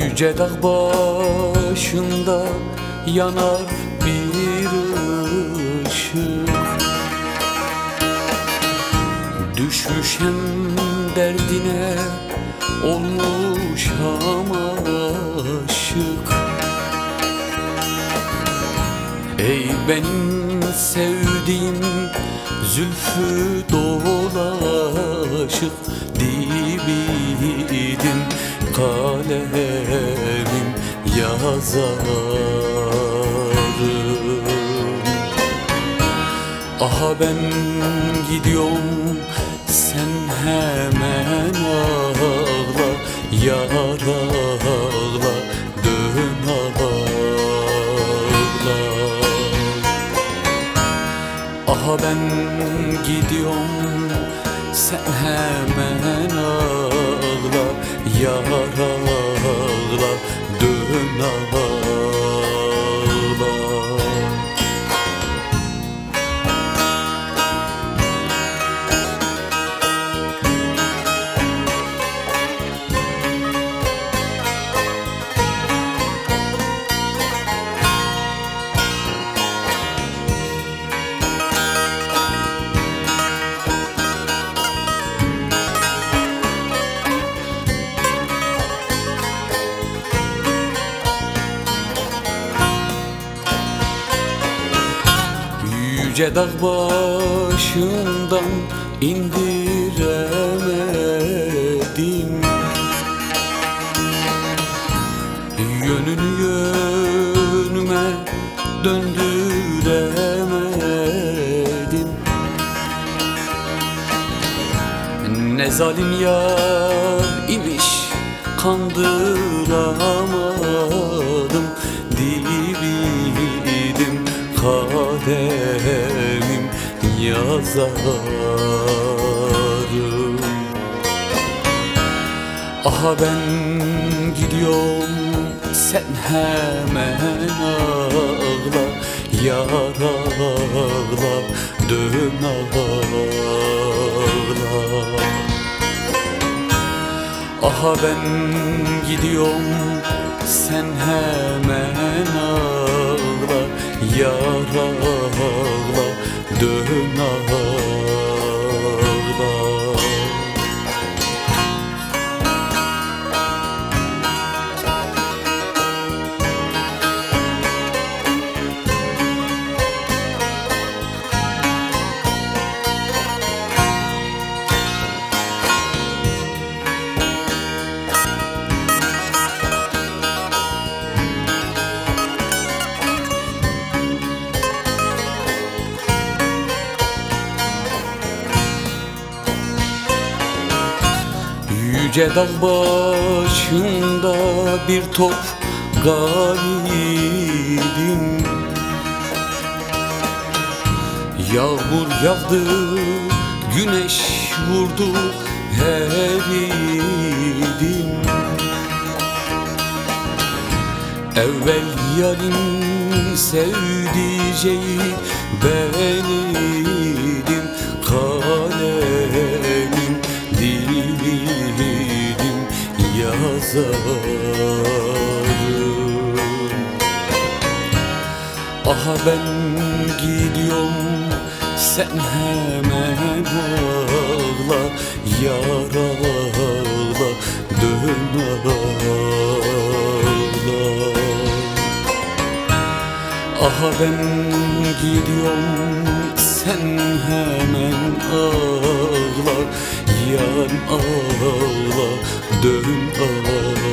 Yüce dağ başında yanar bir ışık, düşmüşem derdine olmuşam aşık. Ey benim sevdiğim zülfü dolaşık, dibidim kalemim yazarım. Aha ben gidiyorum, sen hemen ağla, yar ağla, dön ağla. Aha ben gidiyorum, sen hemen ağla, yar ağla, dön ağla. Yüce dağ başından indiremedim, yönünü yönüme döndüremedim. Ne zalim yar imiş, kandıramadım, dibidim kalemim yazarım. Aha ben gidiyorum, sen hemen ağla, yar ağla, dön ağla. Aha ben gidiyorum, sen hemen ağla, yar ağla, dön ağla. Yüce dağ başında bir top galibim, yağmur yağdı, güneş vurdu, eridim. Evvel yarim sevdiceği beniydim, kalemim dilim yazarım. Aha ben gidiyorum, sen hemen ağla, yar ağla, dön ağla. Aha ben gidiyorum, sen hemen ağla, yar ağla, dön ağla.